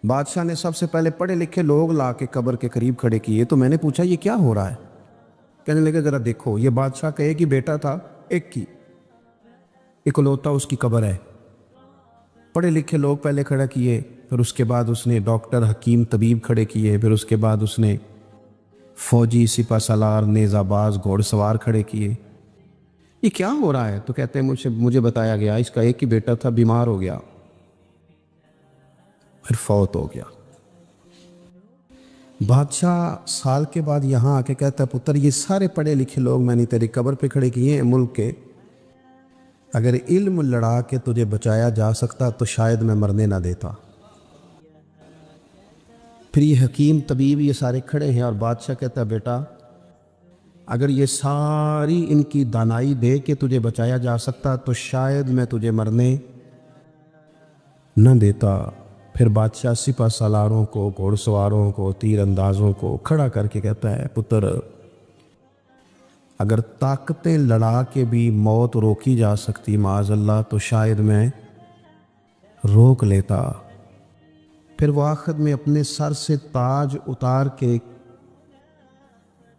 بادشاہ نے سب سے پہلے پڑھے لکھے لوگ لا کے قبر کے قریب کھڑے کیے، تو میں نے پوچھا یہ کیا ہو رہا ہے؟ کہنے لگے ذرا دیکھو، یہ بادشاہ کا ایک ہی بیٹا تھا، ایک کی اکلوتا اس کی قبر ہے۔ پڑھے لکھے لوگ پہلے کھڑا کیے، پھر اس کے بعد اس نے ڈاکٹر، حکیم، طبیب کھڑے کیے، پھر اس کے بعد اس نے فوجی، سپہ سالار، نیزہ باز، گھوڑ سوار کھڑے کیے۔ یہ کیا ہو رہا ہے؟ تو کہتے ہیں مجھے بتایا گیا اس کا ایک ہی بیٹا تھا، بیمار ہو گیا، پھر فوت ہو گیا۔ بادشاہ سال کے بعد یہاں آ کے کہتا ہے پتر یہ سارے پڑھے لکھے لوگ میں نے تیری قبر پہ کھڑے کیے ہیں ملک کے، اگر علم لڑا کے تجھے بچایا جا سکتا تو شاید میں مرنے نہ دیتا۔ پھر یہ حکیم، طبیب، یہ سارے کھڑے ہیں، اور بادشاہ کہتا ہے بیٹا اگر یہ ساری ان کی دانائی دے کے تجھے بچایا جا سکتا تو شاید میں تجھے مرنے نہ دیتا۔ پھر بادشاہ سپہ سالاروں کو، گھوڑ سواروں کو، تیر اندازوں کو کھڑا کر کے کہتا ہے پتر اگر طاقتیں لڑا کے بھی موت روکی جا سکتی معاذ اللہ تو شاید میں روک لیتا۔ پھر وہ آخر میں اپنے سر سے تاج اتار کے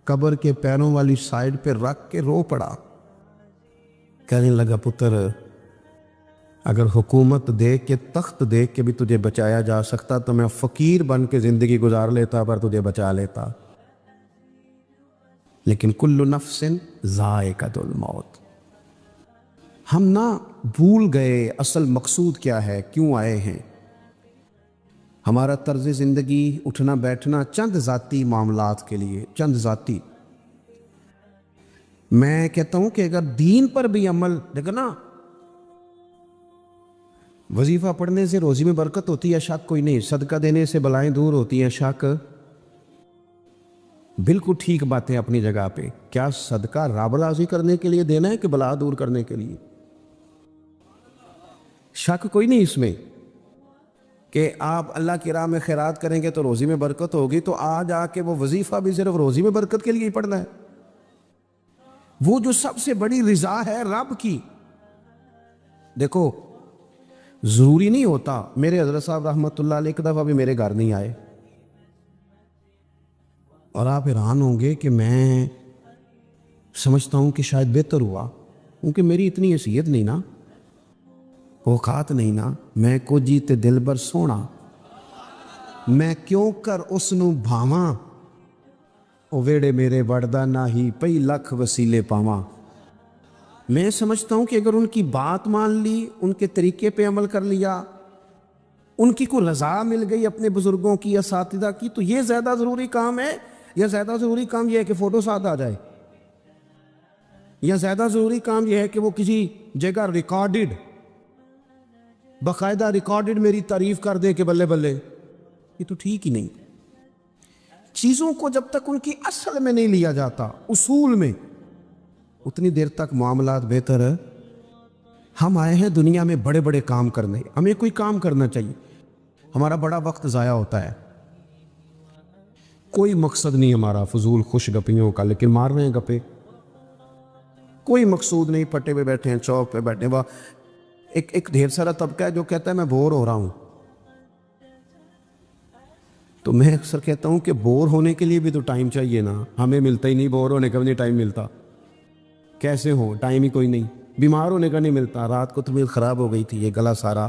قبر کے پیروں والی سائیڈ پہ رکھ کے رو پڑا، کہنے لگا پتر اگر حکومت دے کے، تخت دے کے بھی تجھے بچایا جا سکتا تو میں فقیر بن کے زندگی گزار لیتا پر تجھے بچا لیتا، لیکن کل نفس ذائقۃ الموت۔ ہم نہ بھول گئے اصل مقصود کیا ہے، کیوں آئے ہیں۔ ہمارا طرز زندگی، اٹھنا بیٹھنا چند ذاتی معاملات کے لیے، چند ذاتی۔ میں کہتا ہوں کہ اگر دین پر بھی عمل، دیکھو نا، وظیفہ پڑھنے سے روزی میں برکت ہوتی ہے، شک کوئی نہیں، صدقہ دینے سے بلائیں دور ہوتی ہیں، شک بالکل ٹھیک باتیں اپنی جگہ پہ۔ کیا صدقہ رب راضی کرنے کے لیے دینا ہے کہ بلا دور کرنے کے لیے؟ شک کوئی نہیں اس میں کہ آپ اللہ کی راہ میں خیرات کریں گے تو روزی میں برکت ہوگی، تو آج آ کے وہ وظیفہ بھی صرف روزی میں برکت کے لیے ہی پڑھنا ہے؟ وہ جو سب سے بڑی رضا ہے رب کی، دیکھو ضروری نہیں ہوتا۔ میرے حضرت صاحب رحمۃ اللہ علیہ ایک دفعہ بھی میرے گھر نہیں آئے، اور آپ حیران ہوں گے کہ میں سمجھتا ہوں کہ شاید بہتر ہوا، کیونکہ میری اتنی حیثیت نہیں نا، اوقات نہیں نا، میں کو جیتے دل بر سونا، میں کیوں کر اس نو بھاواں، او ویڑے میرے وڑدا نہ ہی پئی لکھ وسیلے پاواں۔ میں سمجھتا ہوں کہ اگر ان کی بات مان لی، ان کے طریقے پہ عمل کر لیا، ان کی کوئی رضا مل گئی اپنے بزرگوں کی، اساتذہ کی، تو یہ زیادہ ضروری کام ہے، یا زیادہ ضروری کام یہ ہے کہ فوٹو ساتھ آ جائے، یا زیادہ ضروری کام یہ ہے کہ وہ کسی جگہ ریکارڈڈ، باقاعدہ ریکارڈڈ میری تعریف کر دے کہ بلے بلے؟ یہ تو ٹھیک ہی نہیں۔ چیزوں کو جب تک ان کی اصل میں نہیں لیا جاتا، اصول میں، اتنی دیر تک معاملات بہتر ہے۔ ہم آئے ہیں دنیا میں بڑے بڑے کام کرنے، ہمیں کوئی کام کرنا چاہیے، ہمارا بڑا وقت ضائع ہوتا ہے، کوئی مقصد نہیں ہمارا فضول خوش گپیوں کا، لیکن مار رہے ہیں گپے، کوئی مقصود نہیں، پٹے پہ بیٹھے ہیں، چوک پہ بیٹھے ہیں۔ ایک ڈھیر سارا طبقہ ہے جو کہتا ہے میں بور ہو رہا ہوں، تو میں اکثر کہتا ہوں کہ بور ہونے کے لیے بھی تو ٹائم چاہیے نا، ہمیں ملتا ہی نہیں، بور ہونے کا بھی نہیں ٹائم ملتا، کیسے ہو، ٹائم ہی کوئی نہیں، بیمار ہونے کا نہیں ملتا، رات کو طبیعت خراب ہو گئی تھی، یہ گلا سارا،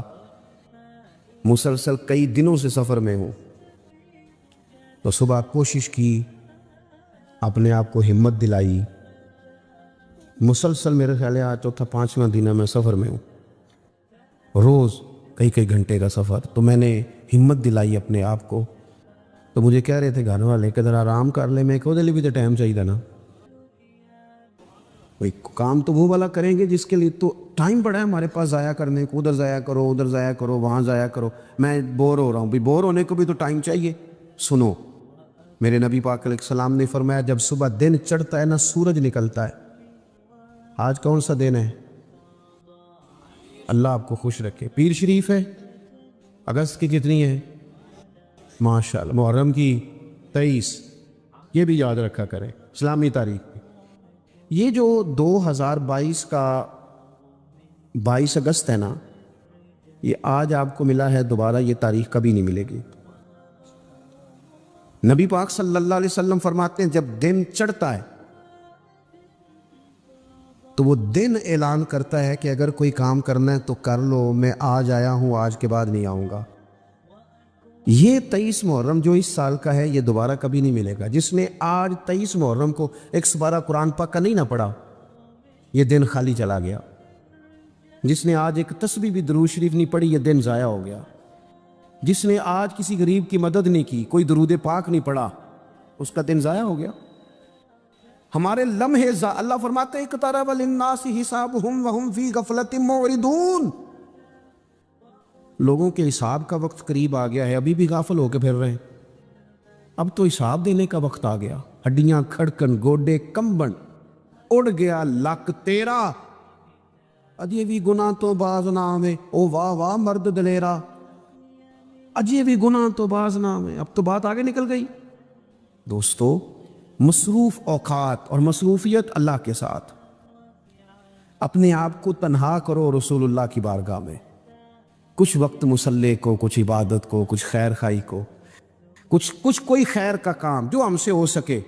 مسلسل کئی دنوں سے سفر میں ہوں، تو صبح کوشش کی، اپنے آپ کو ہمت دلائی، مسلسل میرے خیال ہے آج چوتھا پانچواں دن ہے میں سفر میں ہوں، روز کئی گھنٹے کا سفر، تو میں نے ہمت دلائی اپنے آپ کو، تو مجھے کہہ رہے تھے گھر والے کہ ذرا آرام کر لے، میں کہ بھی تو ٹائم چاہیے نا، کوئی کام تو وہ والا کریں گے جس کے لیے تو ٹائم پڑا ہے ہمارے پاس ضائع کرنے کو، ادھر ضائع کرو، ادھر ضائع کرو، وہاں ضائع کرو، میں بور ہو رہا ہوں، بھی بور ہونے کو بھی تو ٹائم چاہیے۔ سنو، میرے نبی پاک علیہ السلام نے فرمایا جب صبح دن چڑھتا ہے نا، سورج نکلتا ہے، آج کون سا دن ہے؟ اللہ آپ کو خوش رکھے، پیر شریف ہے، اگست کی کتنی ہے؟ ماشاءاللہ، محرم کی 23، یہ بھی یاد رکھا کریں اسلامی تاریخ میں۔ یہ جو 2022 کا 22 اگست ہے نا، یہ آج آپ کو ملا ہے، دوبارہ یہ تاریخ کبھی نہیں ملے گی۔ نبی پاک صلی اللہ علیہ وسلم فرماتے ہیں جب دن چڑھتا ہے تو وہ دن اعلان کرتا ہے کہ اگر کوئی کام کرنا ہے تو کر لو، میں آج آیا ہوں، آج کے بعد نہیں آؤں گا۔ یہ 23 محرم جو اس سال کا ہے یہ دوبارہ کبھی نہیں ملے گا۔ جس نے آج 23 محرم کو ایک سپارہ قرآن پاک کا نہیں نہ پڑھا، یہ دن خالی چلا گیا۔ جس نے آج ایک تسبیح بھی درود شریف نہیں پڑھی، یہ دن ضائع ہو گیا۔ جس نے آج کسی غریب کی مدد نہیں کی، کوئی درود پاک نہیں پڑھا، اس کا دن ضائع ہو گیا۔ ہمارے لمحے اللہ فرماتے ہیں اقترب للناس حسابهم وهم فی غفلۃ معرضون، لوگوں کے حساب کا وقت قریب آ گیا ہے، ابھی بھی غافل ہو کے پھر رہے ہیں۔ اب تو حساب دینے کا وقت آ گیا۔ ہڈیاں کھڑکن، گوڈے کمبن، اڑ گیا لک تیرا، اجے بھی گناہ تو باز نہ آوے، او واہ واہ مرد دلیرا، اجے بھی گناہ تو باز نہ آوے۔ اب تو بات آگے نکل گئی۔ دوستو، مصروف اوقات اور مصروفیت اللہ کے ساتھ، اپنے آپ کو تنہا کرو رسول اللہ کی بارگاہ میں، کچھ وقت مصلی کو، کچھ عبادت کو، کچھ خیر خائی کو، کچھ کوئی خیر کا کام جو ہم سے ہو سکے۔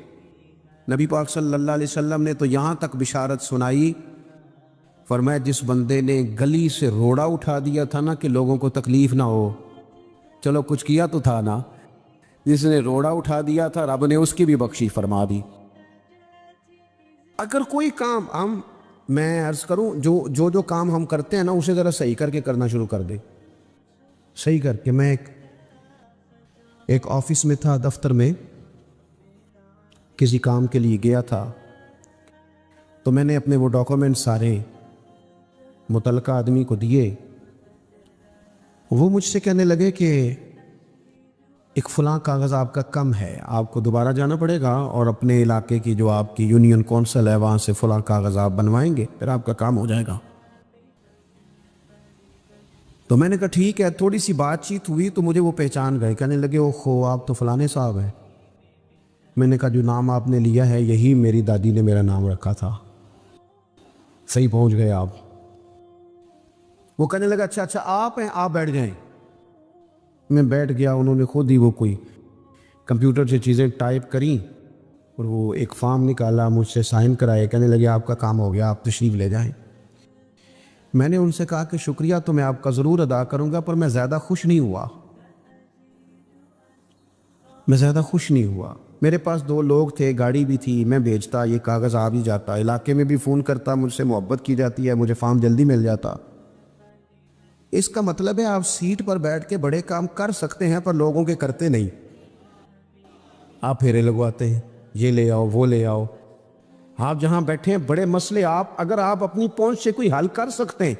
نبی پاک صلی اللہ علیہ وسلم نے تو یہاں تک بشارت سنائی، فرمایا جس بندے نے گلی سے روڑا اٹھا دیا تھا نا کہ لوگوں کو تکلیف نہ ہو، چلو کچھ کیا تو تھا نا، جس نے روڑا اٹھا دیا تھا رب نے اس کی بھی بخشی فرما دی۔ اگر کوئی کام میں عرض کروں جو کام ہم کرتے ہیں نا اسے ذرا صحیح کر کے کرنا شروع کر دے، صحیح کر کے۔ میں ایک آفس میں تھا، دفتر میں کسی کام کے لیے گیا تھا، تو میں نے اپنے وہ ڈاکومنٹ سارے متعلقہ آدمی کو دیے۔ وہ مجھ سے کہنے لگے کہ ایک فلاں کاغذ آپ کا کم ہے، آپ کو دوبارہ جانا پڑے گا اور اپنے علاقے کی جو آپ کی یونین کونسل ہے وہاں سے فلاں کاغذ آپ بنوائیں گے، پھر آپ کا کام ہو جائے گا۔ تو میں نے کہا ٹھیک ہے۔ تھوڑی سی بات چیت ہوئی تو مجھے وہ پہچان گئے، کہنے لگے اوہو آپ تو فلانے صاحب ہیں۔ میں نے کہا جو نام آپ نے لیا ہے یہی میری دادی نے میرا نام رکھا تھا، صحیح پہنچ گئے آپ۔ وہ کہنے لگا اچھا آپ ہیں، آپ بیٹھ جائیں۔ میں بیٹھ گیا، انہوں نے خود ہی وہ کوئی کمپیوٹر سے چیزیں ٹائپ کریں اور وہ ایک فارم نکالا، مجھ سے سائن کرائے، کہنے لگے آپ کا کام ہو گیا، آپ تشریف لے جائیں۔ میں نے ان سے کہا کہ شکریہ تو میں آپ کا ضرور ادا کروں گا، پر میں زیادہ خوش نہیں ہوا۔ میرے پاس 2 لوگ تھے، گاڑی بھی تھی، میں بھیجتا، یہ کاغذ آ بھی جاتا، علاقے میں بھی فون کرتا، مجھ سے محبت کی جاتی ہے، مجھے فارم جلدی مل جاتا۔ اس کا مطلب ہے آپ سیٹ پر بیٹھ کے بڑے کام کر سکتے ہیں پر لوگوں کے کرتے نہیں، آپ پھیرے لگواتے ہیں، یہ لے آؤ وہ لے آؤ۔ آپ جہاں بیٹھے ہیں بڑے مسئلے اگر آپ اپنی پہنچ سے کوئی حل کر سکتے ہیں۔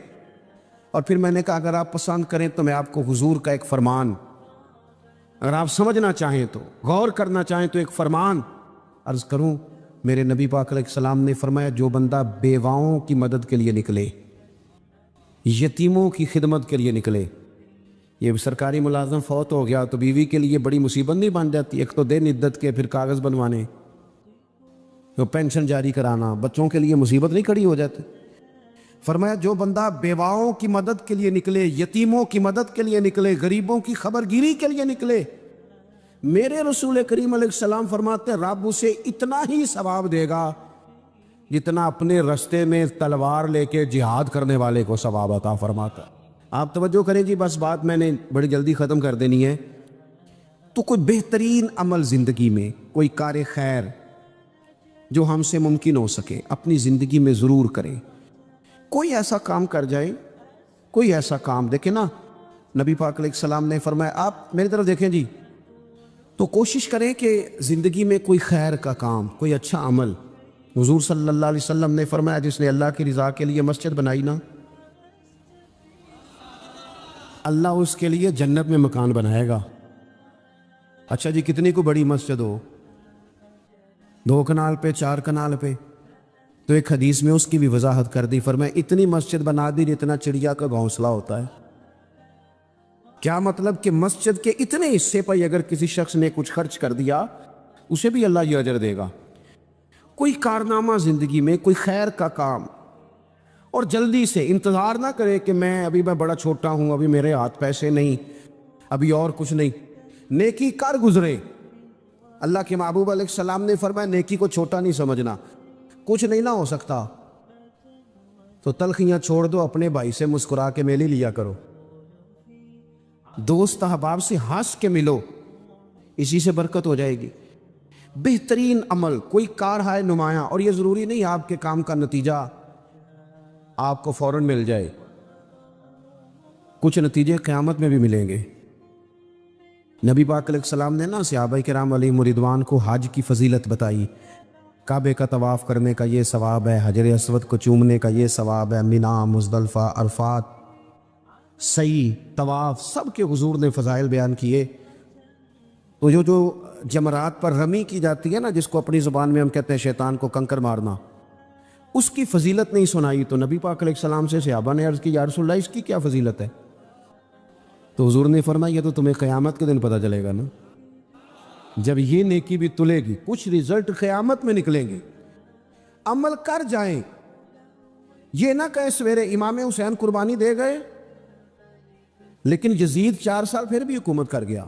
اور پھر میں نے کہا اگر آپ پسند کریں تو میں آپ کو حضور کا ایک فرمان، اگر آپ سمجھنا چاہیں تو، غور کرنا چاہیں تو ایک فرمان عرض کروں۔ میرے نبی پاک علیہ السلام نے فرمایا جو بندہ بیواؤں کی مدد کے لیے نکلے، یتیموں کی خدمت کے لیے نکلے، یہ سرکاری ملازم فوت ہو گیا تو بیوی کے لیے بڑی مصیبت نہیں بن جاتی؟ ایک تو دن عدت کے، پھر کاغذ بنوانے، تو پینشن جاری کرانا، بچوں کے لیے مصیبت نہیں کھڑی ہو جاتی؟ فرمایا جو بندہ بیواؤں کی مدد کے لیے نکلے، یتیموں کی مدد کے لیے نکلے، غریبوں کی خبر گیری کے لیے نکلے، میرے رسول کریم علیہ السلام فرماتے ہیں رب اسے اتنا ہی ثواب دے گا جتنا اپنے رستے میں تلوار لے کے جہاد کرنے والے کو ثواب عطا فرماتا۔ آپ توجہ کریں جی، بس بات میں نے بڑی جلدی ختم کر دینی ہے۔ تو کوئی بہترین عمل زندگی میں، کوئی کار خیر جو ہم سے ممکن ہو سکے اپنی زندگی میں ضرور کریں۔ کوئی ایسا کام کر جائیں، کوئی ایسا کام دیکھیں نا، نبی پاک علیہ السلام نے فرمایا، آپ میری طرف دیکھیں جی، تو کوشش کریں کہ زندگی میں کوئی خیر کا کام، کوئی اچھا عمل۔ حضور صلی اللہ علیہ وسلم نے فرمایا جس نے اللہ کی رضا کے لیے مسجد بنائی نا، اللہ اس کے لیے جنت میں مکان بنائے گا۔ اچھا جی، کتنی کو بڑی مسجد ہو، 2 کنال پہ، 4 کنال پہ، تو ایک حدیث میں اس کی بھی وضاحت کر دی، فرمایا اتنی مسجد بنا دی جتنا چڑیا کا گھونسلہ ہوتا ہے۔ کیا مطلب کہ مسجد کے اتنے حصے پر اگر کسی شخص نے کچھ خرچ کر دیا اسے بھی اللہ یہ اجر دے گا۔ کوئی کارنامہ زندگی میں، کوئی خیر کا کام، اور جلدی سے انتظار نہ کرے کہ میں بڑا چھوٹا ہوں، ابھی میرے ہاتھ پیسے نہیں، ابھی اور کچھ نہیں، نیکی کر گزرے، اللہ کے محبوب علیہ السلام نے فرمایا نیکی کو چھوٹا نہیں سمجھنا، کچھ نہیں نہ ہو سکتا تو تلخیاں چھوڑ دو، اپنے بھائی سے مسکرا کے میلی لیا کرو، دوست احباب سے ہنس کے ملو، اسی سے برکت ہو جائے گی۔ بہترین عمل کوئی کارہائے نمایاں، اور یہ ضروری نہیں آپ کے کام کا نتیجہ آپ کو فوراً مل جائے، کچھ نتیجے قیامت میں بھی ملیں گے۔ نبی پاک علیہ السلام نے صحابہ کرام علیہم رضوان کو حج کی فضیلت بتائی، کعبے کا طواف کرنے کا یہ ثواب ہے، حجر اسود کو چومنے کا یہ ثواب ہے، مینا، مزدلفہ، عرفات، سعی، طواف، سب کے حضور نے فضائل بیان کیے۔ تو جو جمرات پر رمی کی جاتی ہے نا، جس کو اپنی زبان میں ہم کہتے ہیں شیطان کو کنکر مارنا، اس کی فضیلت نہیں سنائی، تو نبی پاک علیہ السلام سے صحابہ نے عرض کی یا رسول اللہ اس کی کیا فضیلت ہے؟ تو حضور نے فرمایا یہ تو تمہیں قیامت کے دن پتہ چلے گا نا، جب یہ نیکی بھی تلے گی، کچھ رزلٹ قیامت میں نکلیں گے۔ عمل کر جائیں، یہ نہ کہیں سویرے امام حسین قربانی دے گئے لیکن یزید 4 سال پھر بھی حکومت کر گیا،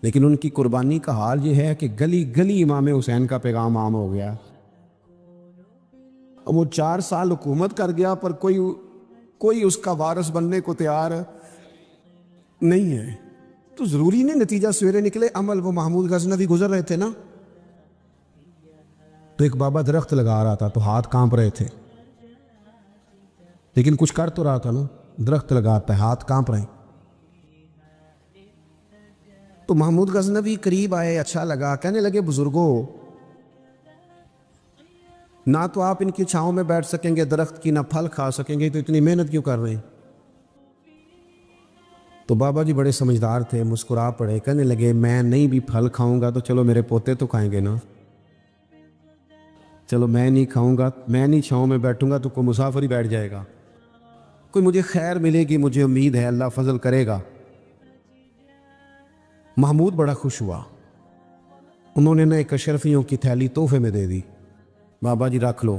لیکن ان کی قربانی کا حال یہ ہے کہ گلی گلی امام حسین کا پیغام عام ہو گیا۔ وہ 4 سال حکومت کر گیا پر کوئی اس کا وارث بننے کو تیار نہیں ہے۔ تو ضروری نہیں نتیجہ سویرے نکلے عمل۔ وہ محمود غزنوی گزر رہے تھے نا، تو ایک بابا درخت لگا رہا تھا تو ہاتھ کانپ رہے تھے، لیکن کچھ کر تو رہا تھا نا، درخت لگاتا ہے ہاتھ کانپ رہے ہیں۔ تو محمود غزنوی قریب آئے، اچھا لگا، کہنے لگے بزرگوں نہ تو آپ ان کی چھاؤں میں بیٹھ سکیں گے درخت کی، نہ پھل کھا سکیں گے، تو اتنی محنت کیوں کر رہے ہیں؟ تو بابا جی بڑے سمجھدار تھے، مسکرا پڑے، کہنے لگے میں نہیں بھی پھل کھاؤں گا تو چلو میرے پوتے تو کھائیں گے نا، چلو میں نہیں کھاؤں گا، میں نہیں چھاؤں میں بیٹھوں گا تو کوئی مسافر ہی بیٹھ جائے گا، کوئی مجھے خیر ملے گی، مجھے امید ہے اللہ فضل کرے گا۔ محمود بڑا خوش ہوا، انہوں نے ایک اشرفیوں کی تھیلی تحفے میں دے دی، بابا جی رکھ لو۔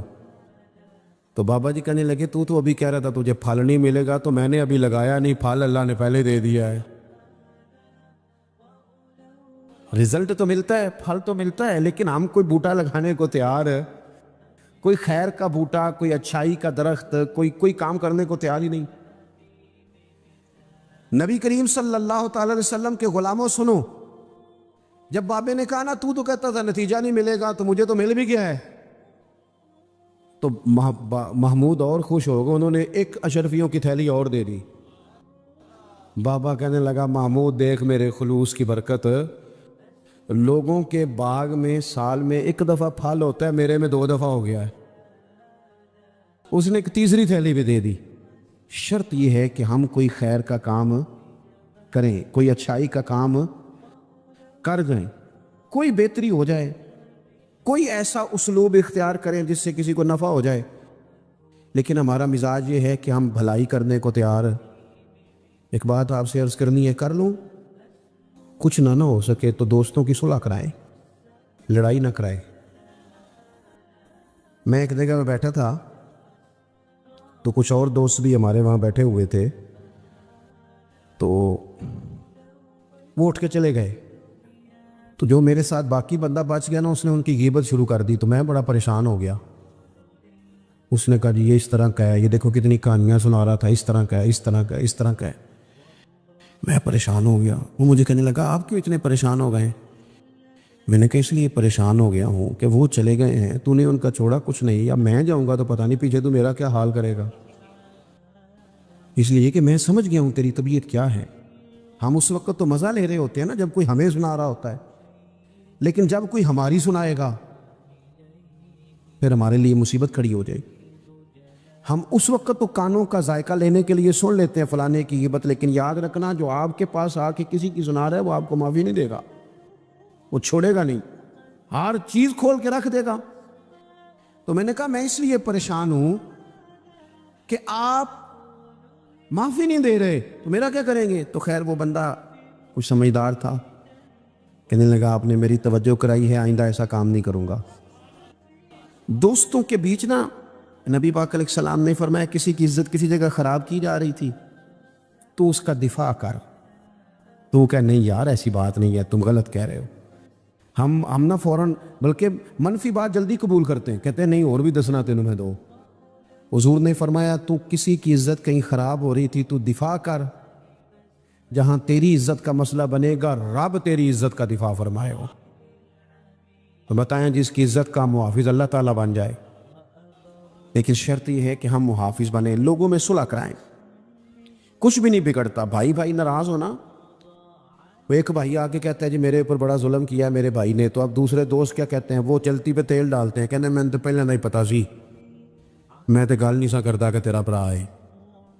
تو بابا جی کہنے لگے تو ابھی کہہ رہا تھا تجھے پھل نہیں ملے گا، تو میں نے ابھی لگایا نہیں، پھل اللہ نے پہلے دے دیا ہے۔ رزلٹ تو ملتا ہے، پھل تو ملتا ہے، لیکن ہم کوئی بوٹا لگانے کو تیار ہے، کوئی خیر کا بوٹا، کوئی اچھائی کا درخت، کوئی کام کرنے کو تیار ہی نہیں۔ نبی کریم صلی اللہ تعالی علیہ وسلم کے غلاموں سنو، جب بابے نے کہا نا تو کہتا تھا نتیجہ نہیں ملے گا، تو مجھے تو مل بھی گیا ہے، تو محمود اور خوش ہو گئے، انہوں نے ایک اشرفیوں کی تھیلی اور دے دی۔ بابا کہنے لگا محمود دیکھ میرے خلوص کی برکت، لوگوں کے باغ میں سال میں 1 دفعہ پھل ہوتا ہے، میرے میں 2 دفعہ ہو گیا ہے۔ اس نے ایک تیسری تھیلی بھی دے دی۔ شرط یہ ہے کہ ہم کوئی خیر کا کام کریں، کوئی اچھائی کا کام کر جائیں، کوئی بہتری ہو جائے، کوئی ایسا اسلوب اختیار کریں جس سے کسی کو نفع ہو جائے، لیکن ہمارا مزاج یہ ہے کہ ہم بھلائی کرنے کو تیار۔ ایک بات آپ سے عرض کرنی ہے، کر لوں، کچھ نہ ہو سکے تو دوستوں کی صلح کرائیں، لڑائی نہ کرائیں۔ میں ایک جگہ میں بیٹھا تھا تو کچھ اور دوست بھی ہمارے وہاں بیٹھے ہوئے تھے، تو وہ اٹھ کے چلے گئے، تو جو میرے ساتھ باقی بندہ بچ گیا نا، اس نے ان کی غیبت شروع کر دی، تو میں بڑا پریشان ہو گیا۔ اس نے کہا جی یہ اس طرح کا ہے، یہ دیکھو کتنی کہانیاں سنا رہا تھا، اس طرح کا ہے، اس طرح کا ہے، اس طرح کا ہے۔ میں پریشان ہو گیا۔ وہ مجھے کہنے لگا آپ کیوں اتنے پریشان ہو گئے؟ میں نے کہا اس لیے پریشان ہو گیا ہوں کہ وہ چلے گئے ہیں، تو نے ان کا چھوڑا کچھ نہیں، اب میں جاؤں گا تو پتہ نہیں پیچھے تو میرا کیا حال کرے گا، اس لیے کہ میں سمجھ گیا ہوں تیری طبیعت کیا ہے۔ ہم اس وقت تو مزہ لے رہے ہوتے ہیں نا جب کوئی ہمیں سنا رہا ہوتا ہے، لیکن جب کوئی ہماری سنائے گا پھر ہمارے لیے مصیبت کھڑی ہو جائے گی۔ ہم اس وقت تو کانوں کا ذائقہ لینے کے لیے سن لیتے ہیں فلانے کی غیبت، لیکن یاد رکھنا جو آپ کے پاس آ کے کسی کی سنا رہا ہے وہ آپ کو معافی نہیں دے گا، وہ چھوڑے گا نہیں، ہر چیز کھول کے رکھ دے گا۔ تو میں نے کہا میں اس لیے پریشان ہوں کہ آپ معافی نہیں دے رہے، تو میرا کیا کریں گے؟ تو خیر وہ بندہ کچھ سمجھدار تھا، کہنے لگا آپ نے میری توجہ کرائی ہے، آئندہ ایسا کام نہیں کروں گا۔ دوستوں کے بیچ نا نبی پاک علیہ السلام نے فرمایا کسی کی عزت کسی جگہ خراب کی جا رہی تھی تو اس کا دفاع کر، تو وہ کہا نہیں یار ایسی بات نہیں ہے، تم غلط کہہ رہے ہو۔ ہم نہ فوراً بلکہ منفی بات جلدی قبول کرتے ہیں، کہتے ہیں نہیں اور بھی دسنا تینوں میں دو۔ حضور نے فرمایا تو کسی کی عزت کہیں خراب ہو رہی تھی تو دفاع کر، جہاں تیری عزت کا مسئلہ بنے گا رب تیری عزت کا دفاع فرمائے ہو۔ تو بتائیں جس کی عزت کا محافظ اللہ تعالیٰ بن جائے، لیکن شرط یہ ہے کہ ہم محافظ بنیں، لوگوں میں صلح کرائیں۔ کچھ بھی نہیں بگڑتا، بھائی بھائی ناراض ہونا، وہ ایک بھائی آ کے کہتا ہے جی میرے اوپر بڑا ظلم کیا میرے بھائی نے، تو اب دوسرے دوست کیا کہتے ہیں، وہ چلتی پہ تیل ڈالتے ہیں، کہتے ہیں میں تو پہلے نہیں پتا سی، میں تو گل نہیں سا کرتا کہ تیرا بھرا ہے،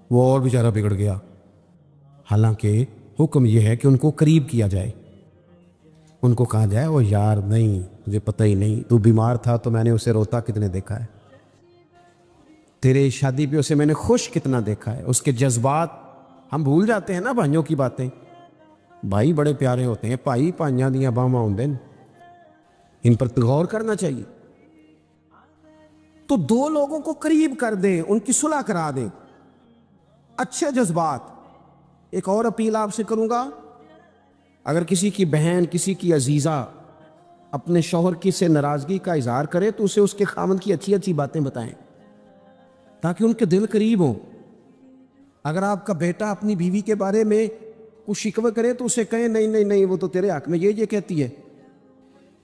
وہ اور بیچارہ بگڑ گیا۔ حالانکہ حکم یہ ہے کہ ان کو قریب کیا جائے، ان کو کہا جائے وہ یار نہیں مجھے پتہ ہی نہیں، تو بیمار تھا تو میں نے اسے روتا کتنے دیکھا ہے، تیرے شادی پہ اسے میں نے خوش کتنا دیکھا ہے، اس کے جذبات ہم بھول جاتے ہیں نا بھائیوں کی باتیں۔ بھائی بڑے پیارے ہوتے ہیں، بھائی پائیاں دیاں باواں ہوندے نے، ان پر غور کرنا چاہیے۔ تو دو لوگوں کو قریب کر دیں، ان کی صلح کرا دیں، اچھے جذبات۔ ایک اور اپیل آپ سے کروں گا، اگر کسی کی بہن کسی کی عزیزہ اپنے شوہر کی سے ناراضگی کا اظہار کرے تو اسے اس کے خاوند کی اچھی اچھی باتیں بتائیں تاکہ ان کے دل قریب ہوں۔ اگر آپ کا بیٹا اپنی بیوی کے بارے میں کچھ شکوہ کرے تو اسے کہیں نہیں نہیں نہیں وہ تو تیرے حق میں یہ کہتی ہے،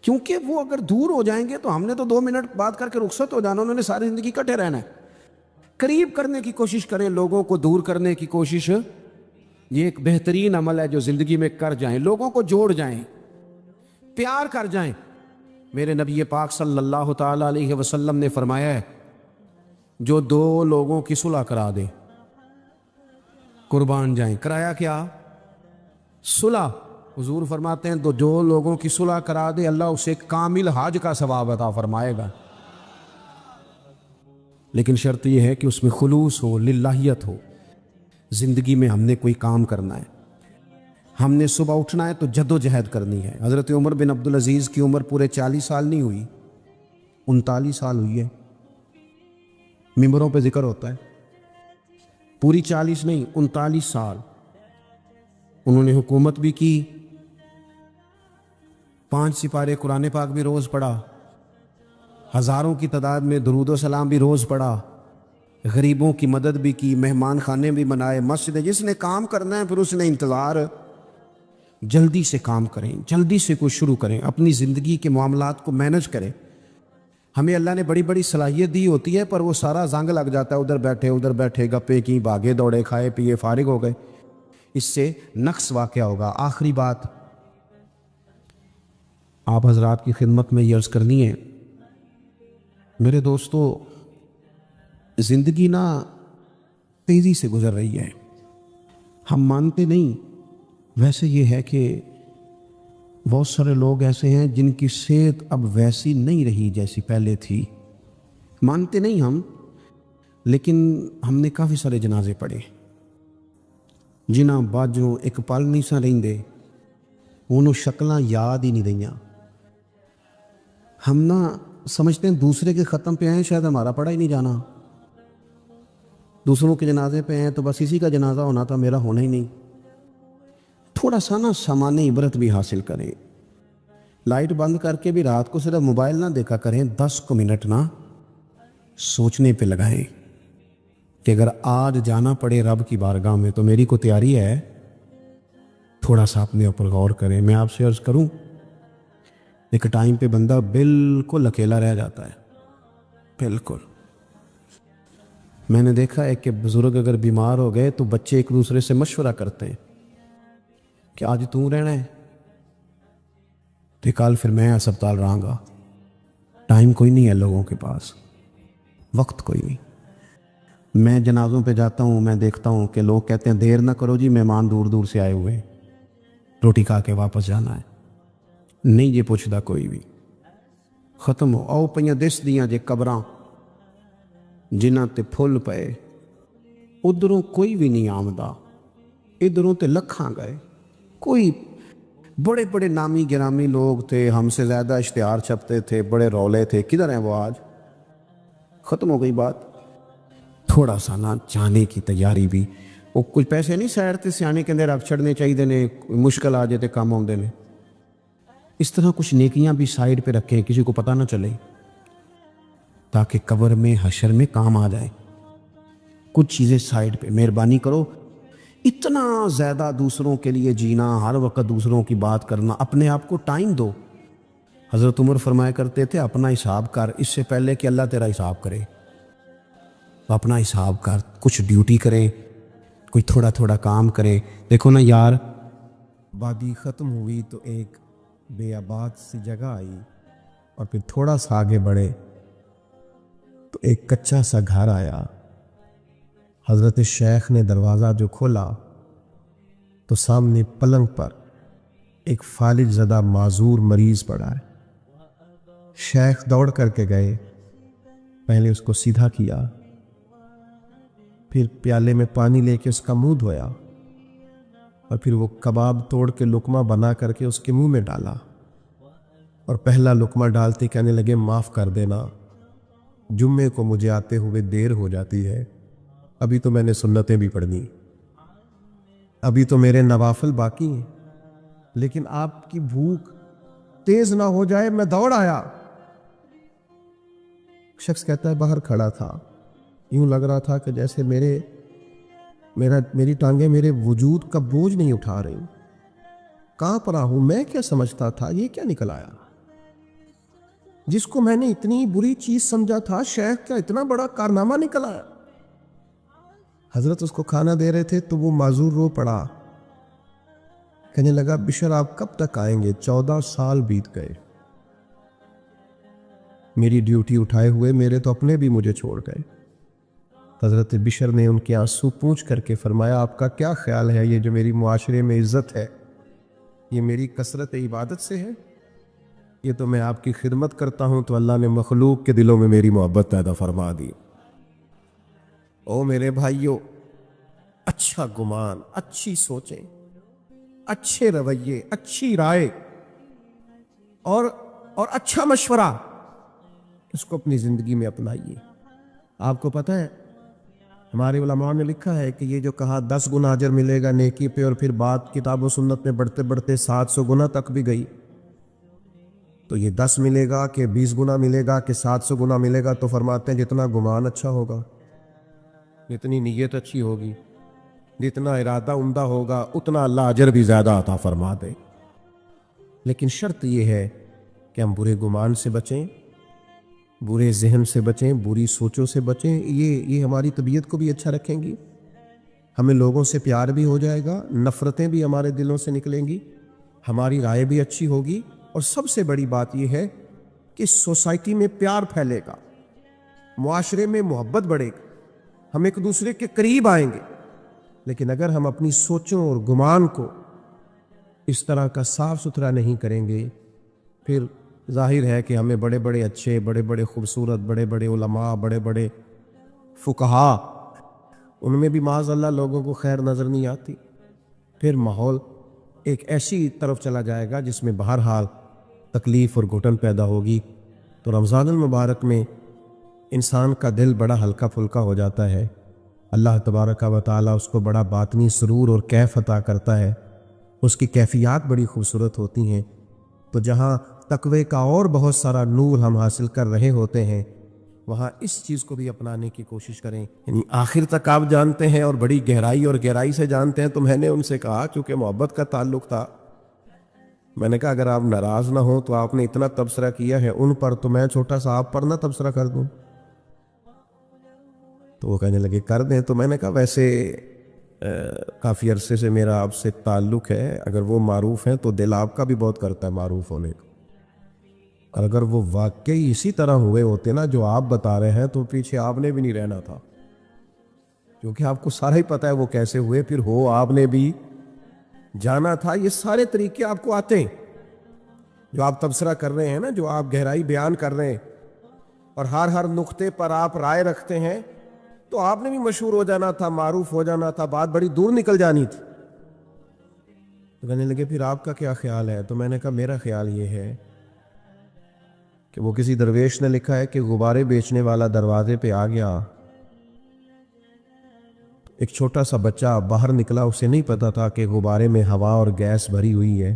کیونکہ وہ اگر دور ہو جائیں گے تو ہم نے تو 2 منٹ بات کر کے رخصت ہو جانا، انہوں نے ساری زندگی کٹے رہنا ہے۔ قریب کرنے کی کوشش کریں، لوگوں کو دور کرنے کی کوشش یہ ایک بہترین عمل ہے جو زندگی میں کر جائیں، لوگوں کو جوڑ جائیں، پیار کر جائیں۔ میرے نبی پاک صلی اللہ تعالی علیہ وسلم نے فرمایا ہے جو 2 لوگوں کی صلح کرا دے قربان جائیں۔ کرایا کیا؟ صلح۔ حضور فرماتے ہیں تو جو لوگوں کی صلح کرا دے اللہ اسے کامل حج کا ثواب عطا فرمائے گا، لیکن شرط یہ ہے کہ اس میں خلوص ہو، للہیت ہو۔ زندگی میں ہم نے کوئی کام کرنا ہے، ہم نے صبح اٹھنا ہے تو جد و جہد کرنی ہے۔ حضرت عمر بن عبدالعزیز کی عمر پورے 40 سال نہیں ہوئی، 39 سال ہوئی ہے، ممبروں پہ ذکر ہوتا ہے، پوری 40 نہیں 39 سال انہوں نے حکومت بھی کی، 5 سپارے قرآن پاک بھی روز پڑھا، ہزاروں کی تعداد میں درود و سلام بھی روز پڑھا، غریبوں کی مدد بھی کی، مہمان خانے بھی بنائے، مسجد۔ جس نے کام کرنا ہے پھر اس نے انتظار، جلدی سے کام کریں، جلدی سے کچھ شروع کریں، اپنی زندگی کے معاملات کو مینج کریں۔ ہمیں اللہ نے بڑی بڑی صلاحیت دی ہوتی ہے پر وہ سارا زنگ لگ جاتا ہے، ادھر بیٹھے گپے کی، بھاگے دوڑے، کھائے پیے فارغ ہو گئے، اس سے نقص واقع ہوگا۔ آخری بات آپ حضرات کی خدمت میں یہ عرض کرنی ہے، میرے دوستو زندگی نا تیزی سے گزر رہی ہے، ہم مانتے نہیں، ویسے یہ ہے کہ بہت سارے لوگ ایسے ہیں جن کی صحت اب ویسی نہیں رہی جیسی پہلے تھی، مانتے نہیں ہم، لیکن ہم نے کافی سارے جنازے پڑھے، جنہاں باجوں ایک پل نہیں سا رہندے، انہوں شکلاں یاد ہی نہیں رہیاں۔ ہم نہ سمجھتے ہیں دوسرے کے ختم پہ آئیں شاید ہمارا پڑھا ہی نہیں جانا، دوسروں کے جنازے پہ ہیں تو بس اسی کا جنازہ ہونا تھا، میرا ہونا ہی نہیں۔ تھوڑا سا نا سامان عبرت بھی حاصل کریں، لائٹ بند کر کے بھی رات کو صرف موبائل نہ دیکھا کریں، 10 منٹ نا سوچنے پہ لگائیں کہ اگر آج جانا پڑے رب کی بارگاہ میں تو میری کو تیاری ہے۔ تھوڑا سا اپنے اوپر غور کریں۔ میں آپ سے عرض کروں، ایک ٹائم پہ بندہ بالکل اکیلا رہ جاتا ہے، بالکل۔ میں نے دیکھا ہے کہ بزرگ اگر بیمار ہو گئے تو بچے ایک دوسرے سے مشورہ کرتے ہیں کہ آج تو رہنا ہے تو کل پھر میں اسپتال رہاں گا۔ ٹائم کوئی نہیں ہے لوگوں کے پاس، وقت کوئی نہیں۔ میں جنازوں پہ جاتا ہوں، میں دیکھتا ہوں کہ لوگ کہتے ہیں دیر نہ کرو جی، مہمان دور دور سے آئے ہوئے ہیں، روٹی کھا کے واپس جانا ہے، نہیں یہ پوچھتا کوئی بھی۔ ختم ہو آؤ پہ دس دیاں جے قبراں جنہاں تے پھل پئے، ادھروں کوئی بھی نہیں آمدہ، ادھروں تے لکھاں گئے۔ کوئی بڑے بڑے نامی گرامی لوگ تھے، ہم سے زیادہ اشتہار چھپتے تھے، بڑے رولے تھے، کدھر ہیں وہ آج؟ ختم ہو گئی بات۔ تھوڑا سا نا جانے کی تیاری بھی، وہ کچھ پیسے نہیں سیڑتے سیانے کے اندر رکھ چھڑنے چاہیے نے، مشکل آ جائے تے کام آؤندے نے، اس طرح کچھ نیکیاں بھی سائیڈ پہ رکھیں، کسی کو پتہ نہ چلے، تاکہ قبر میں حشر میں کام آ جائے۔ کچھ چیزیں سائیڈ پہ، مہربانی کرو اتنا زیادہ دوسروں کے لیے جینا، ہر وقت دوسروں کی بات کرنا، اپنے آپ کو ٹائم دو۔ حضرت عمر فرمایا کرتے تھے اپنا حساب کر اس سے پہلے کہ اللہ تیرا حساب کرے۔ تو اپنا حساب کر، کچھ ڈیوٹی کرے، کوئی تھوڑا تھوڑا کام کرے۔ دیکھو نا یار، وادی ختم ہوئی تو ایک بے آباد سی جگہ آئی، اور پھر تھوڑا سا آگے بڑھے تو ایک کچا سا گھر آیا۔ حضرت شیخ نے دروازہ جو کھولا تو سامنے پلنگ پر ایک فالج زدہ معذور مریض پڑا ہے۔ شیخ دوڑ کر کے گئے، پہلے اس کو سیدھا کیا، پھر پیالے میں پانی لے کے اس کا منہ دھویا، اور پھر وہ کباب توڑ کے لقمہ بنا کر کے اس کے منہ میں ڈالا، اور پہلا لقمہ ڈالتے کہنے لگے معاف کر دینا، جمعے کو مجھے آتے ہوئے دیر ہو جاتی ہے، ابھی تو میں نے سنتیں بھی پڑھنی، ابھی تو میرے نوافل باقی ہیں، لیکن آپ کی بھوک تیز نہ ہو جائے میں دوڑ آیا۔ شخص کہتا ہے باہر کھڑا تھا، یوں لگ رہا تھا کہ جیسے میری ٹانگیں میرے وجود کا بوجھ نہیں اٹھا رہی، کہاں پر ہوں میں؟ کیا سمجھتا تھا یہ کیا نکل آیا؟ جس کو میں نے اتنی بری چیز سمجھا تھا، شیخ کا اتنا بڑا کارنامہ نکل آیا۔ حضرت اس کو کھانا دے رہے تھے تو وہ معذور رو پڑا، کہنے لگا بشر آپ کب تک آئیں گے؟ 14 سال بیت گئے، میری ڈیوٹی اٹھائے ہوئے میرے تو اپنے بھی مجھے چھوڑ گئے۔ حضرت بشر نے ان کے آنسو پوچھ کر کے فرمایا آپ کا کیا خیال ہے، یہ جو میری معاشرے میں عزت ہے یہ میری کثرت عبادت سے ہے؟ یہ تو میں آپ کی خدمت کرتا ہوں تو اللہ نے مخلوق کے دلوں میں میری محبت پیدا فرما دی۔ او میرے بھائیوں، اچھا گمان، اچھی سوچیں، اچھے رویے، اچھی رائے اور اچھا مشورہ، اس کو اپنی زندگی میں اپنائیے۔ آپ کو پتہ ہے ہمارے علماء نے لکھا ہے کہ یہ جو کہا 10 گنا اجر ملے گا نیکی پہ، اور پھر بات کتاب و سنت میں بڑھتے بڑھتے 700 گنا تک بھی گئی، تو یہ 10 ملے گا کہ 20 گنا ملے گا کہ 700 گنا ملے گا؟ تو فرماتے ہیں جتنا گمان اچھا ہوگا، جتنی نیت اچھی ہوگی، جتنا ارادہ عمدہ ہوگا، اتنا اللہ اجر بھی زیادہ عطا فرما دے۔ لیکن شرط یہ ہے کہ ہم برے گمان سے بچیں، برے ذہن سے بچیں، بری سوچوں سے بچیں، یہ ہماری طبیعت کو بھی اچھا رکھیں گی، ہمیں لوگوں سے پیار بھی ہو جائے گا، نفرتیں بھی ہمارے دلوں سے نکلیں گی، ہماری رائے بھی اچھی ہوگی، اور سب سے بڑی بات یہ ہے کہ سوسائٹی میں پیار پھیلے گا، معاشرے میں محبت بڑھے گی، ہم ایک دوسرے کے قریب آئیں گے۔ لیکن اگر ہم اپنی سوچوں اور گمان کو اس طرح کا صاف ستھرا نہیں کریں گے، پھر ظاہر ہے کہ ہمیں بڑے بڑے اچھے، بڑے بڑے خوبصورت، بڑے بڑے علماء، بڑے بڑے فقہا، ان میں بھی معاذ اللہ لوگوں کو خیر نظر نہیں آتی، پھر ماحول ایک ایسی طرف چلا جائے گا جس میں بہرحال تکلیف اور گھٹن پیدا ہوگی۔ تو رمضان المبارک میں انسان کا دل بڑا ہلکا پھلکا ہو جاتا ہے، اللہ تبارک و تعالیٰ اس کو بڑا باطنی سرور اور کیف عطا کرتا ہے، اس کی کیفیات بڑی خوبصورت ہوتی ہیں۔ تو جہاں تقوی کا اور بہت سارا نور ہم حاصل کر رہے ہوتے ہیں، وہاں اس چیز کو بھی اپنانے کی کوشش کریں، یعنی آخر تک آپ جانتے ہیں اور بڑی گہرائی سے جانتے ہیں۔ تو میں نے ان سے کہا، چونکہ محبت کا تعلق تھا، میں نے کہا اگر آپ ناراض نہ ہوں تو آپ نے اتنا تبصرہ کیا ہے ان پر، تو میں چھوٹا سا آپ پر نہ تبصرہ کر دوں؟ تو وہ کہنے لگے کر دیں۔ تو میں نے کہا ویسے کافی عرصے سے میرا آپ سے تعلق ہے، اگر وہ معروف ہیں تو دل آپ کا بھی بہت کرتا ہے معروف ہونے کو، اور اگر وہ واقعی اسی طرح ہوئے ہوتے نا جو آپ بتا رہے ہیں تو پیچھے آپ نے بھی نہیں رہنا تھا، کیونکہ آپ کو سارا ہی پتہ ہے وہ کیسے ہوئے، پھر ہو آپ نے بھی جانا تھا۔ یہ سارے طریقے آپ کو آتے ہیں جو آپ تبصرہ کر رہے ہیں نا، جو آپ گہرائی بیان کر رہے ہیں، اور ہر نقطے پر آپ رائے رکھتے ہیں، تو آپ نے بھی مشہور ہو جانا تھا، معروف ہو جانا تھا، بات بڑی دور نکل جانی تھی۔ تو کہنے لگے پھر آپ کا کیا خیال ہے؟ تو میں نے کہا میرا خیال یہ ہے کہ وہ کسی درویش نے لکھا ہے کہ غبارے بیچنے والا دروازے پہ آ گیا، ایک چھوٹا سا بچہ باہر نکلا، اسے نہیں پتا تھا کہ غبارے میں ہوا اور گیس بھری ہوئی ہے،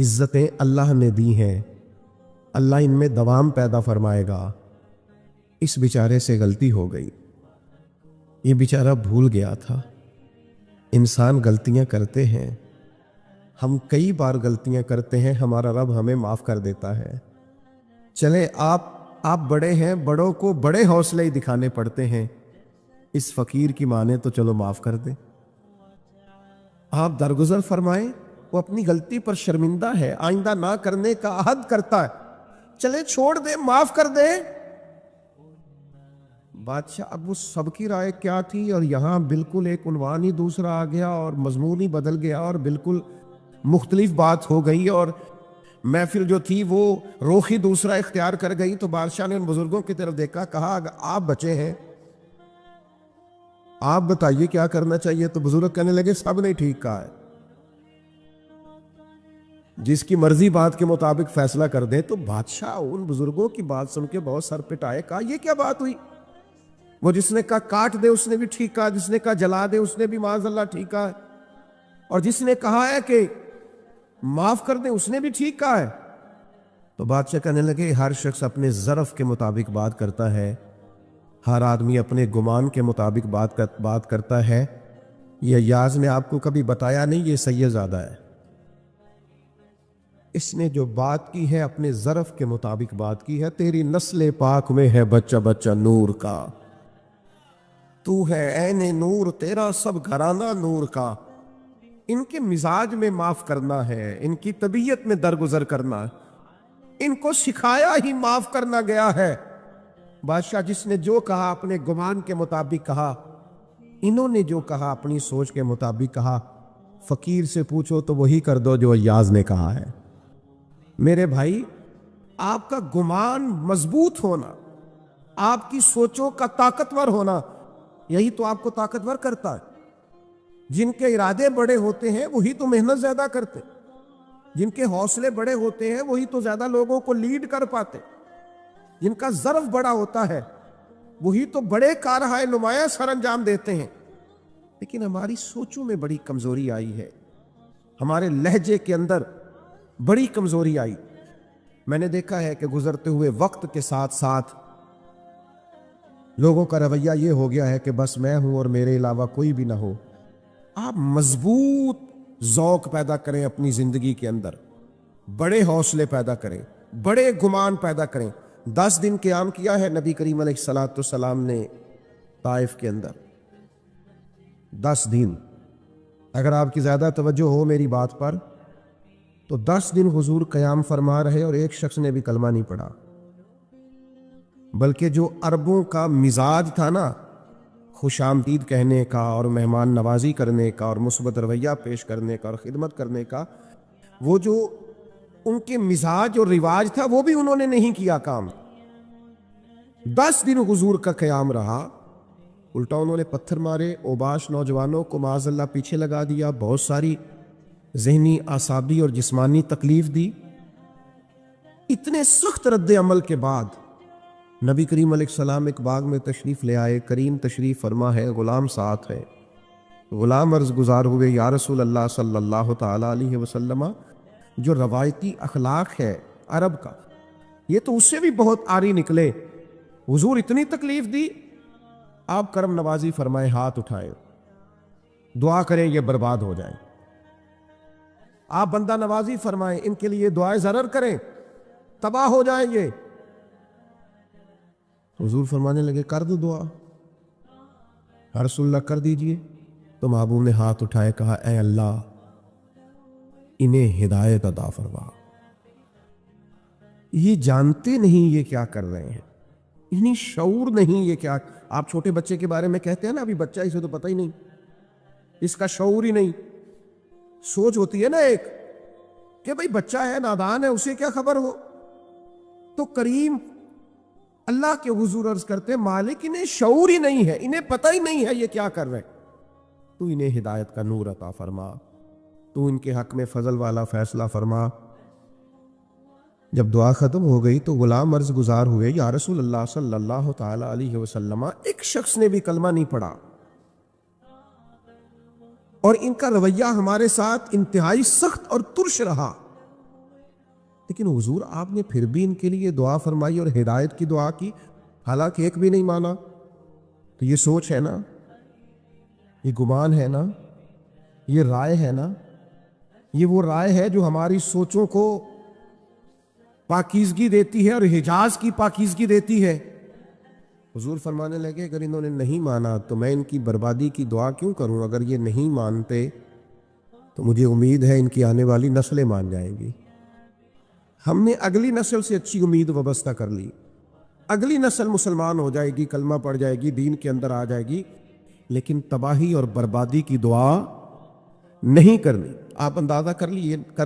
عزتیں اللہ نے دی ہیں، اللہ ان میں دوام پیدا فرمائے گا۔ اس بیچارے سے غلطی ہو گئی، یہ بیچارہ بھول گیا تھا۔ انسان غلطیاں کرتے ہیں، ہم کئی بار غلطیاں کرتے ہیں، ہمارا رب ہمیں معاف کر دیتا ہے۔ چلے آپ بڑے ہیں، بڑوں کو بڑے حوصلے ہی دکھانے پڑتے ہیں، اس فقیر کی ماں نے تو چلو معاف کر دے۔ آپ درگزر فرمائیں، وہ اپنی غلطی پر شرمندہ ہے، آئندہ نہ کرنے کا عہد کرتا ہے، چلے چھوڑ دے، معاف کر دے۔ بادشاہ اب وہ سب کی رائے کیا تھی، اور یہاں بالکل ایک عنوان ہی دوسرا آ گیا اور مضمون ہی بدل گیا اور بالکل مختلف بات ہو گئی، اور محفل جو تھی وہ رخ ہی دوسرا اختیار کر گئی۔ تو بادشاہ نے ان بزرگوں کی طرف دیکھا، کہا اگر آپ بچے ہیں آپ بتائیے کیا کرنا چاہیے؟ تو بزرگ کہنے لگے سب نے ٹھیک کہا ہے، جس کی مرضی بات کے مطابق فیصلہ کر دیں۔ تو بادشاہ ان بزرگوں کی بات سن کے بہت سر پٹائے، کہا یہ کیا بات ہوئی؟ وہ جس نے کہا کاٹ دے اس نے بھی ٹھیک کہا، جس نے کہا جلا دے اس نے بھی معاذ اللہ ٹھیک کہا ہے، اور جس نے کہا ہے کہ معاف کر دیں اس نے بھی ٹھیک کہا ہے۔ تو بادشاہ کہنے لگے ہر شخص اپنے ظرف کے مطابق بات کرتا ہے، ہر آدمی اپنے گمان کے مطابق بات کرتا ہے۔ یہ ایاز نے آپ کو کبھی بتایا نہیں، یہ سید زادہ ہے، اس نے جو بات کی ہے اپنے ظرف کے مطابق بات کی ہے۔ تیری نسل پاک میں ہے بچہ بچہ نور کا، تو ہے عین نور، تیرا سب گھرانہ نور کا۔ ان کے مزاج میں معاف کرنا ہے، ان کی طبیعت میں درگزر کرنا ہے، ان کو سکھایا ہی معاف کرنا گیا ہے۔ بادشاہ جس نے جو کہا اپنے گمان کے مطابق کہا، انہوں نے جو کہا اپنی سوچ کے مطابق کہا۔ فقیر سے پوچھو تو وہی کر دو جو ایاز نے کہا ہے۔ میرے بھائی، آپ کا گمان مضبوط ہونا، آپ کی سوچوں کا طاقتور ہونا، یہی تو آپ کو طاقتور کرتا ہے۔ جن کے ارادے بڑے ہوتے ہیں وہی تو محنت زیادہ کرتے، جن کے حوصلے بڑے ہوتے ہیں وہی تو زیادہ لوگوں کو لیڈ کر پاتے، جن کا ظرف بڑا ہوتا ہے وہی تو بڑے کارہائے نمایاں سر انجام دیتے ہیں۔ لیکن ہماری سوچوں میں بڑی کمزوری آئی ہے، ہمارے لہجے کے اندر بڑی کمزوری آئی۔ میں نے دیکھا ہے کہ گزرتے ہوئے وقت کے ساتھ ساتھ لوگوں کا رویہ یہ ہو گیا ہے کہ بس میں ہوں اور میرے علاوہ کوئی بھی نہ ہو۔ آپ مضبوط ذوق پیدا کریں اپنی زندگی کے اندر، بڑے حوصلے پیدا کریں، بڑے گمان پیدا کریں۔ 10 دن قیام کیا ہے نبی کریم علیہ السلام نے طائف کے اندر، 10 دن۔ اگر آپ کی زیادہ توجہ ہو میری بات پر تو 10 دن حضور قیام فرما رہے اور ایک شخص نے بھی کلمہ نہیں پڑھا، بلکہ جو عربوں کا مزاج تھا نا، خوش آمدید کہنے کا اور مہمان نوازی کرنے کا اور مثبت رویہ پیش کرنے کا اور خدمت کرنے کا، وہ جو ان کے مزاج اور رواج تھا وہ بھی انہوں نے نہیں کیا کام۔ 10 دن حضور کا قیام رہا، الٹا انہوں نے پتھر مارے، اوباش نوجوانوں کو معاذ اللہ پیچھے لگا دیا، بہت ساری ذہنی اعصابی اور جسمانی تکلیف دی۔ اتنے سخت رد عمل کے بعد نبی کریم علیہ السلام ایک باغ میں تشریف لے آئے، کریم تشریف فرما ہے، غلام ساتھ ہے۔ غلام عرض گزار ہوئے، یا رسول اللہ صلی اللہ تعالی علیہ وسلم، جو روایتی اخلاق ہے عرب کا یہ تو اس سے بھی بہت آری نکلے، حضور اتنی تکلیف دی، آپ کرم نوازی فرمائے، ہاتھ اٹھائے، دعا کریں یہ برباد ہو جائیں، آپ بندہ نوازی فرمائیں، ان کے لیے دعائیں ضرر کریں، تباہ ہو جائیں یہ۔ حضور فرمانے لگے کر دو دعا، یا رسول اللہ کر دیجئے۔ تو محبوب نے ہاتھ اٹھائے، کہا اے اللہ انہیں ہدایت عطا فرما، یہ جانتے نہیں یہ کیا کر رہے ہیں، انہیں شعور نہیں یہ کیا۔ آپ چھوٹے بچے کے بارے میں کہتے ہیں نا، ابھی بچہ اسے تو پتہ ہی نہیں، اس کا شعور ہی نہیں، سوچ ہوتی ہے نا ایک کہ بھئی بچہ ہے، نادان ہے، اسے کیا خبر ہو۔ تو کریم اللہ کے حضور عرض کرتے مالک انہیں شعور ہی نہیں ہے، انہیں پتہ ہی نہیں ہے یہ کیا کر رہے، تو انہیں ہدایت کا نور عطا فرما، تو ان کے حق میں فضل والا فیصلہ فرما۔ جب دعا ختم ہو گئی تو غلام عرض گزار ہوئے، یا رسول اللہ صلی اللہ تعالی علیہ وسلم، ایک شخص نے بھی کلمہ نہیں پڑھا اور ان کا رویہ ہمارے ساتھ انتہائی سخت اور ترش رہا، لیکن حضور آپ نے پھر بھی ان کے لیے دعا فرمائی اور ہدایت کی دعا کی، حالانکہ ایک بھی نہیں مانا. تو یہ سوچ ہے نا، یہ گمان ہے نا، یہ رائے ہے نا، یہ وہ رائے ہے جو ہماری سوچوں کو پاکیزگی دیتی ہے اور حجاز کی پاکیزگی دیتی ہے. حضور فرمانے لگے اگر انہوں نے نہیں مانا تو میں ان کی بربادی کی دعا کیوں کروں؟ اگر یہ نہیں مانتے تو مجھے امید ہے ان کی آنے والی نسلیں مان جائیں گی. ہم نے اگلی نسل سے اچھی امید وابستہ کر لی، اگلی نسل مسلمان ہو جائے گی، کلمہ پڑھ جائے گی، دین کے اندر آ جائے گی، لیکن تباہی اور بربادی کی دعا نہیں کرنی. آپ اندازہ کر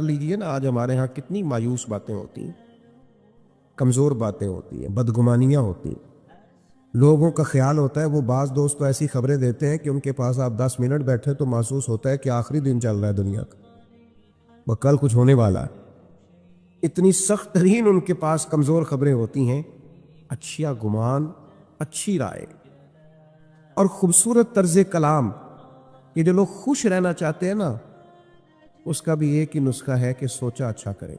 لیجئے نا آج ہمارے ہاں کتنی مایوس باتیں ہوتی ہیں، کمزور باتیں ہوتی ہیں، بدگمانیاں ہوتی ہیں. لوگوں کا خیال ہوتا ہے، وہ بعض دوست تو ایسی خبریں دیتے ہیں کہ ان کے پاس آپ 10 منٹ بیٹھے تو محسوس ہوتا ہے کہ آخری دن چل رہا ہے دنیا کا، وہ کل کچھ ہونے والا ہے. اتنی سخت ترین ان کے پاس کمزور خبریں ہوتی ہیں. اچھا گمان، اچھی رائے اور خوبصورت طرز کلام، یہ جو لوگ خوش رہنا چاہتے ہیں نا، اس کا بھی ایک ہی نسخہ ہے کہ سوچا اچھا کریں،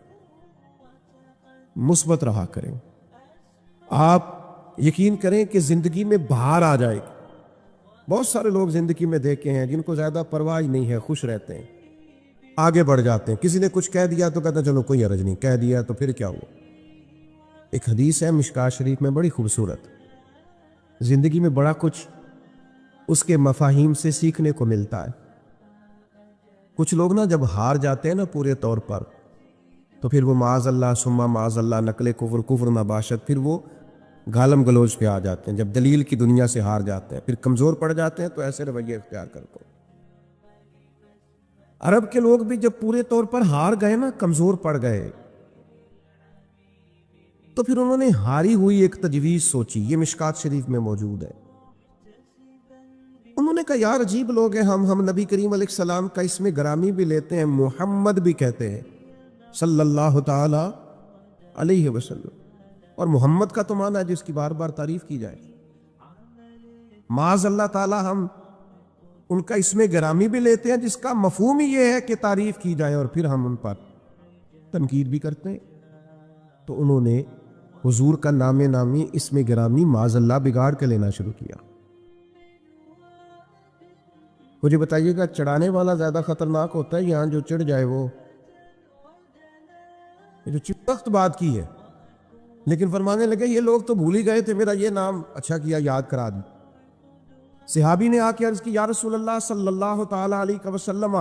مثبت رہا کریں. آپ یقین کریں کہ زندگی میں بہار آ جائے گی. بہت سارے لوگ زندگی میں دیکھے ہیں جن کو زیادہ پرواہ نہیں ہے، خوش رہتے ہیں، آگے بڑھ جاتے ہیں. کسی نے کچھ کہہ دیا تو کہتا چلو کوئی حرج نہیں، کہہ دیا تو پھر کیا ہوا. ایک حدیث ہے مشکاۃ شریف میں بڑی خوبصورت، زندگی میں بڑا کچھ اس کے مفاہیم سے سیکھنے کو ملتا ہے. کچھ لوگ نا جب ہار جاتے ہیں نا پورے طور پر، تو پھر وہ معاذ اللہ ثم معاذ اللہ نقل کفر کفر نباشت، پھر وہ گالم گلوچ پہ آ جاتے ہیں. جب دلیل کی دنیا سے ہار جاتے ہیں، پھر کمزور پڑ جاتے ہیں، تو ایسے رویے اختیار کرتے ہیں. عرب کے لوگ بھی جب پورے طور پر ہار گئے نا، کمزور پڑ گئے، تو پھر انہوں نے ہاری ہوئی ایک تجویز سوچی. یہ مشکاۃ شریف میں موجود ہے. انہوں نے کہا یار عجیب لوگ ہیں، ہم نبی کریم علیہ السلام کا اسم گرامی بھی لیتے ہیں، محمد بھی کہتے ہیں صلی اللہ تعالی علیہ وسلم، اور محمد کا تو معنی ہے جس کی بار بار تعریف کی جائے. معاذ اللہ تعالی ہم ان کا اسم گرامی بھی لیتے ہیں جس کا مفہوم ہی یہ ہے کہ تعریف کی جائے، اور پھر ہم ان پر تنقید بھی کرتے ہیں. تو انہوں نے حضور کا نام نامی اسم گرامی معاذ اللہ بگاڑ کے لینا شروع کیا. مجھے بتائیے گا چڑھانے والا زیادہ خطرناک ہوتا ہے یہاں جو چڑھ جائے وہ؟ یہ جو سخت بات کی ہے، لیکن فرمانے لگے یہ لوگ تو بھول ہی گئے تھے میرا یہ نام، اچھا کیا یاد کرا دی. صحابی نے آ کے عرض کی یا رسول اللہ صلی اللہ تعالی علیہ وسلم،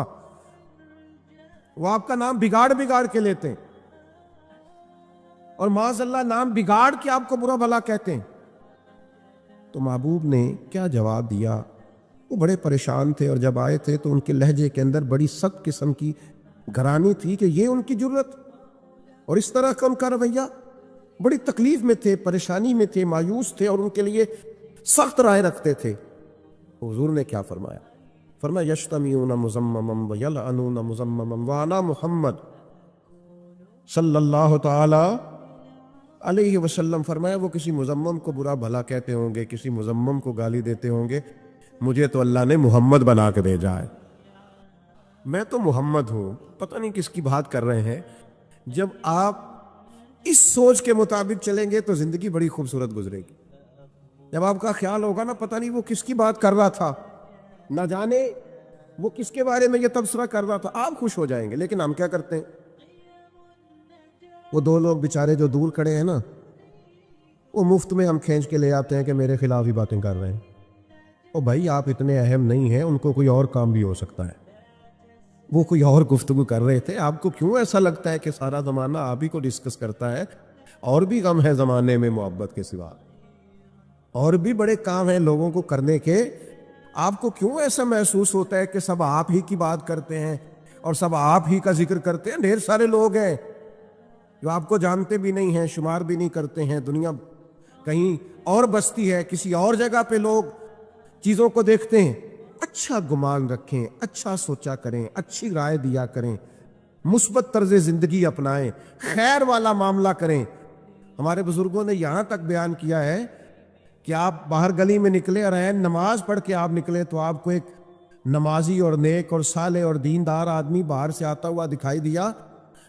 وہ آپ کا نام بگاڑ کے لیتے ہیں، اور معاذ اللہ نام بگاڑ کے آپ کو برا بھلا کہتے ہیں. تو محبوب نے کیا جواب دیا؟ وہ بڑے پریشان تھے، اور جب آئے تھے تو ان کے لہجے کے اندر بڑی سخت قسم کی گرانی تھی کہ یہ ان کی جرت اور اس طرح کا ان کا رویہ. بڑی تکلیف میں تھے، پریشانی میں تھے، مایوس تھے، اور ان کے لیے سخت رائے رکھتے تھے. حضور نے کیا فرمایا؟ فرمایا یشتمیون مزمما ویلعنون مزمما وانا محمد صلی اللہ تعالی علیہ وسلم. فرمایا وہ کسی مزمم کو برا بھلا کہتے ہوں گے، کسی مزمم کو گالی دیتے ہوں گے، مجھے تو اللہ نے محمد بنا کے بھیجا ہے، میں تو محمد ہوں. پتہ نہیں کس کی بات کر رہے ہیں. جب آپ اس سوچ کے مطابق چلیں گے تو زندگی بڑی خوبصورت گزرے گی. جب آپ کا خیال ہوگا نا پتہ نہیں وہ کس کی بات کر رہا تھا، نہ جانے وہ کس کے بارے میں یہ تبصرہ کر رہا تھا، آپ خوش ہو جائیں گے. لیکن ہم کیا کرتے ہیں؟ وہ دو لوگ بیچارے جو دور کھڑے ہیں نا، وہ مفت میں ہم کھینچ کے لے آتے ہیں کہ میرے خلاف ہی باتیں کر رہے ہیں. او بھائی آپ اتنے اہم نہیں ہیں، ان کو کوئی اور کام بھی ہو سکتا ہے. وہ کوئی اور گفتگو کر رہے تھے، آپ کو کیوں ایسا لگتا ہے کہ سارا زمانہ آپ ہی کو ڈسکس کرتا ہے؟ اور بھی غم ہے زمانے میں محبت کے سوا، اور بھی بڑے کام ہیں لوگوں کو کرنے کے. آپ کو کیوں ایسا محسوس ہوتا ہے کہ سب آپ ہی کی بات کرتے ہیں اور سب آپ ہی کا ذکر کرتے ہیں؟ ڈھیر سارے لوگ ہیں جو آپ کو جانتے بھی نہیں ہیں، شمار بھی نہیں کرتے ہیں. دنیا کہیں اور بستی ہے، کسی اور جگہ پہ لوگ چیزوں کو دیکھتے ہیں. اچھا گمان رکھیں، اچھا سوچا کریں، اچھی رائے دیا کریں، مثبت طرز زندگی اپنائیں، خیر والا معاملہ کریں. ہمارے بزرگوں نے یہاں تک بیان کیا ہے کہ آپ باہر گلی میں نکلے اور نماز پڑھ کے آپ نکلے تو آپ کو ایک نمازی اور نیک اور صالح اور دیندار آدمی باہر سے آتا ہوا دکھائی دیا،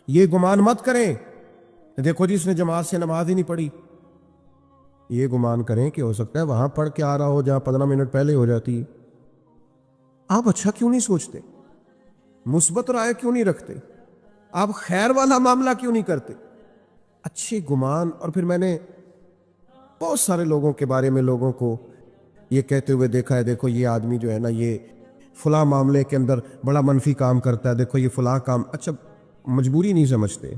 یہ گمان مت کریں دیکھو جی اس نے جماعت سے نماز ہی نہیں پڑھی، یہ گمان کریں کہ ہو سکتا ہے وہاں پڑھ کے آ رہا ہو جہاں 15 منٹ پہلے ہو جاتی ہے۔ آپ اچھا کیوں نہیں سوچتے؟ مثبت رائے کیوں نہیں رکھتے؟ آپ خیر والا معاملہ کیوں نہیں کرتے؟ اچھے گمان۔ اور پھر میں نے بہت سارے لوگوں کے بارے میں لوگوں کو یہ کہتے ہوئے دیکھا ہے، دیکھو یہ آدمی جو ہے نا یہ فلاں معاملے کے اندر بڑا منفی کام کرتا ہے، دیکھو یہ فلاں کام۔ اچھا مجبوری نہیں سمجھتے،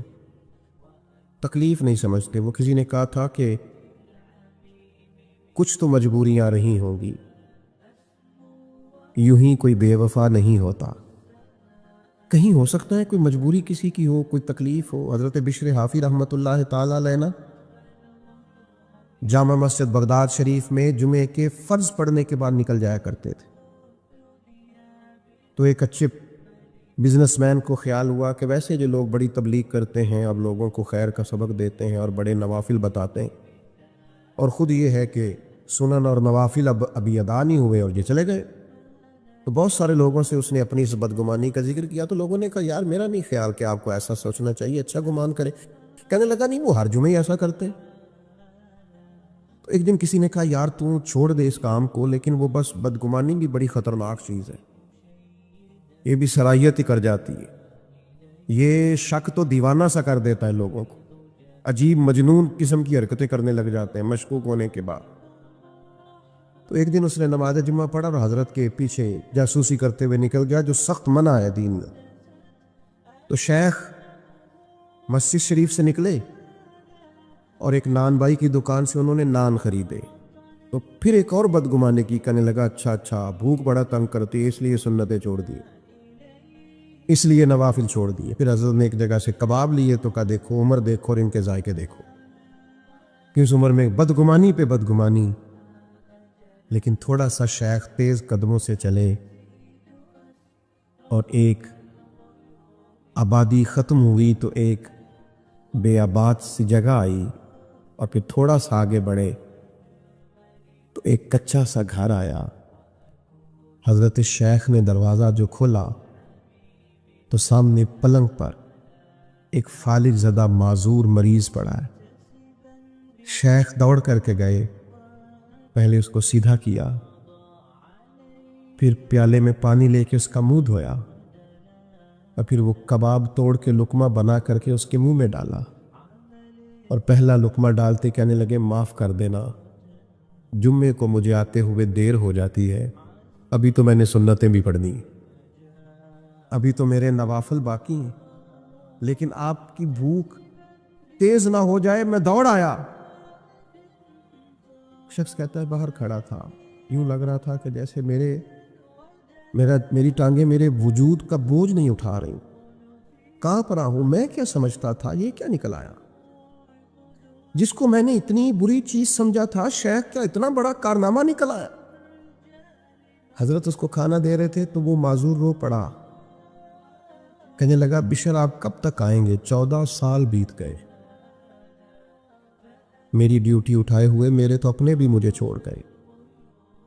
تکلیف نہیں سمجھتے۔ وہ کسی نے کہا تھا کہ کچھ تو مجبوریاں رہی ہوں گی، یوں ہی کوئی بے وفا نہیں ہوتا۔ کہیں ہو سکتا ہے کوئی مجبوری کسی کی ہو، کوئی تکلیف ہو۔ حضرت بشر حافی رحمۃ اللہ تعالی علیہ نا جامع مسجد بغداد شریف میں جمعے کے فرض پڑھنے کے بعد نکل جایا کرتے تھے۔ تو ایک اچھے بزنس مین کو خیال ہوا کہ ویسے جو لوگ بڑی تبلیغ کرتے ہیں اور لوگوں کو خیر کا سبق دیتے ہیں اور بڑے نوافل بتاتے ہیں، اور خود یہ ہے کہ سنن اور نوافل ابھی ادا نہیں ہوئے اور یہ چلے گئے، تو بہت سارے لوگوں سے اس نے اپنی اس بدگمانی کا ذکر کیا۔ تو لوگوں نے کہا یار میرا نہیں خیال کہ آپ کو ایسا سوچنا چاہیے، اچھا گمان کریں۔ کہنے لگا نہیں وہ ہر جمعے ایسا کرتے ہیں۔ تو ایک دن کسی نے کہا یار تو چھوڑ دے اس کام کو، لیکن وہ بس بدگمانی بھی بڑی خطرناک چیز ہے، یہ بھی صلاحیت ہی کر جاتی ہے، یہ شک تو دیوانہ سا کر دیتا ہے لوگوں کو، عجیب مجنون قسم کی حرکتیں کرنے لگ جاتے ہیں مشکوک ہونے کے بعد۔ تو ایک دن اس نے نماز جمعہ پڑھا اور حضرت کے پیچھے جاسوسی کرتے ہوئے نکل گیا، جو سخت منع ہے دین میں۔ تو شیخ مسجد شریف سے نکلے اور ایک نان بائی کی دکان سے انہوں نے نان خریدے۔ تو پھر ایک اور بدگمانے کی، کہنے لگا اچھا بھوک بڑا تنگ کرتی ہے اس لیے سنتیں چھوڑ دی، اس لیے نوافل چھوڑ دیے۔ پھر حضرت نے ایک جگہ سے کباب لیے تو کہا دیکھو عمر دیکھو اور ان کے ذائقے دیکھو، کہ اس عمر میں بدگمانی پہ بدگمانی۔ لیکن تھوڑا سا شیخ تیز قدموں سے چلے اور ایک آبادی ختم ہوئی تو ایک بے آباد سی جگہ آئی، اور پھر تھوڑا سا آگے بڑھے تو ایک کچا سا گھر آیا۔ حضرت شیخ نے دروازہ جو کھولا تو سامنے پلنگ پر ایک فالج زدہ معذور مریض پڑا ہے۔ شیخ دوڑ کر کے گئے، پہلے اس کو سیدھا کیا، پھر پیالے میں پانی لے کے اس کا منہ دھویا، اور پھر وہ کباب توڑ کے لقمہ بنا کر کے اس کے منہ میں ڈالا، اور پہلا لقمہ ڈالتے کہنے لگے معاف کر دینا، جمعے کو مجھے آتے ہوئے دیر ہو جاتی ہے، ابھی تو میں نے سنتیں بھی پڑھنی، ابھی تو میرے نوافل باقی ہیں، لیکن آپ کی بھوک تیز نہ ہو جائے میں دوڑ آیا۔ شخص کہتا ہے باہر کھڑا تھا، یوں لگ رہا تھا کہ جیسے میری ٹانگیں میرے وجود کا بوجھ نہیں اٹھا رہی، کہاں پر ہوں میں، کیا سمجھتا تھا یہ کیا نکل آیا، جس کو میں نے اتنی بری چیز سمجھا تھا شیخ کیا اتنا بڑا کارنامہ نکل آیا۔ حضرت اس کو کھانا دے رہے تھے تو وہ معذور رو پڑا، کہنے لگا بشر آپ کب تک آئیں گے، 14 سال بیت گئے، میری ڈیوٹی اٹھائے ہوئے میرے تو اپنے بھی مجھے چھوڑ گئے۔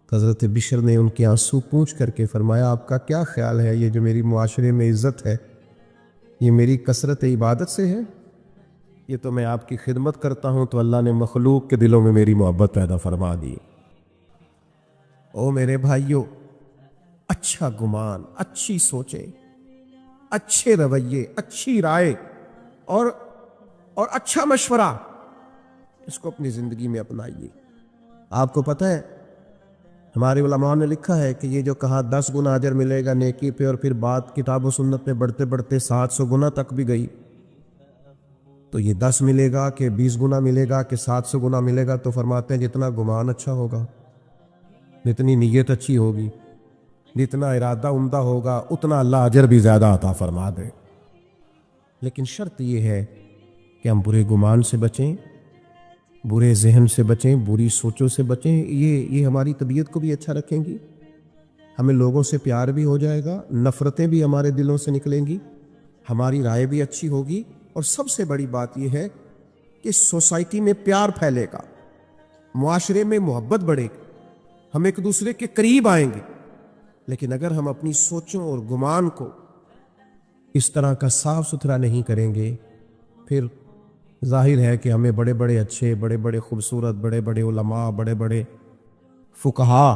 حضرت بشر نے ان کے آنسو پوچھ کر کے فرمایا آپ کا کیا خیال ہے، یہ جو میری معاشرے میں عزت ہے یہ میری کثرت عبادت سے ہے، یہ تو میں آپ کی خدمت کرتا ہوں تو اللہ نے مخلوق کے دلوں میں میری محبت پیدا فرما دی۔ او میرے بھائیو، اچھا گمان، اچھی سوچیں، اچھے رویے، اچھی رائے اور اچھا مشورہ، اس کو اپنی زندگی میں اپنائیے۔ آپ کو پتہ ہے ہمارے علماء نے لکھا ہے کہ یہ جو کہا 10 گنا اجر ملے گا نیکی پہ، اور پھر بات کتاب و سنت میں بڑھتے بڑھتے 700 گنا تک بھی گئی، تو یہ 10 ملے گا کہ 20 گنا ملے گا کہ 700 گنا ملے گا؟ تو فرماتے ہیں جتنا گمان اچھا ہوگا، جتنی نیت اچھی ہوگی، جتنا ارادہ عمدہ ہوگا، اتنا اللہ اجر بھی زیادہ عطا فرما دے۔ لیکن شرط یہ ہے کہ ہم برے گمان سے بچیں، برے ذہن سے بچیں، بری سوچوں سے بچیں، یہ ہماری طبیعت کو بھی اچھا رکھیں گی، ہمیں لوگوں سے پیار بھی ہو جائے گا، نفرتیں بھی ہمارے دلوں سے نکلیں گی، ہماری رائے بھی اچھی ہوگی، اور سب سے بڑی بات یہ ہے کہ سوسائٹی میں پیار پھیلے گا، معاشرے میں محبت بڑھے گی، ہم ایک دوسرے کے قریب آئیں گے۔ لیکن اگر ہم اپنی سوچوں اور گمان کو اس طرح کا صاف ستھرا نہیں کریں گے، پھر ظاہر ہے کہ ہمیں بڑے بڑے اچھے، بڑے بڑے خوبصورت، بڑے بڑے علماء، بڑے بڑے فقہا،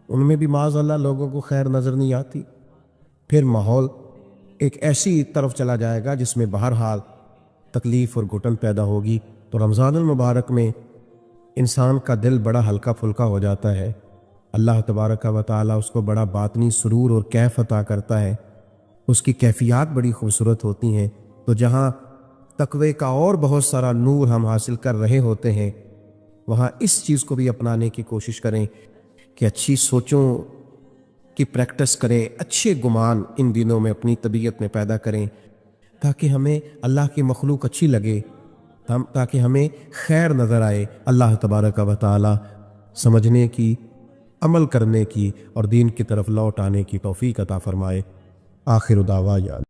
ان میں بھی معاذ اللہ لوگوں کو خیر نظر نہیں آتی. پھر ماحول ایک ایسی طرف چلا جائے گا جس میں بہرحال تکلیف اور گھٹن پیدا ہوگی. تو رمضان المبارک میں انسان کا دل بڑا ہلکا پھلکا ہو جاتا ہے. اللہ تبارک و تعالیٰ اس کو بڑا باطنی سرور اور کیف عطا کرتا ہے. اس کی کیفیات بڑی خوبصورت ہوتی ہیں. تو جہاں تقوی کا اور بہت سارا نور ہم حاصل کر رہے ہوتے ہیں، وہاں اس چیز کو بھی اپنانے کی کوشش کریں کہ اچھی سوچوں کی پریکٹس کریں، اچھے گمان ان دنوں میں اپنی طبیعت میں پیدا کریں، تاکہ ہمیں اللہ کی مخلوق اچھی لگے، تاکہ ہمیں خیر نظر آئے. اللہ تبارک و تعالی سمجھنے کی، عمل کرنے کی اور دین کی طرف لوٹ آنے کی توفیق عطا فرمائے. آخر دعوانا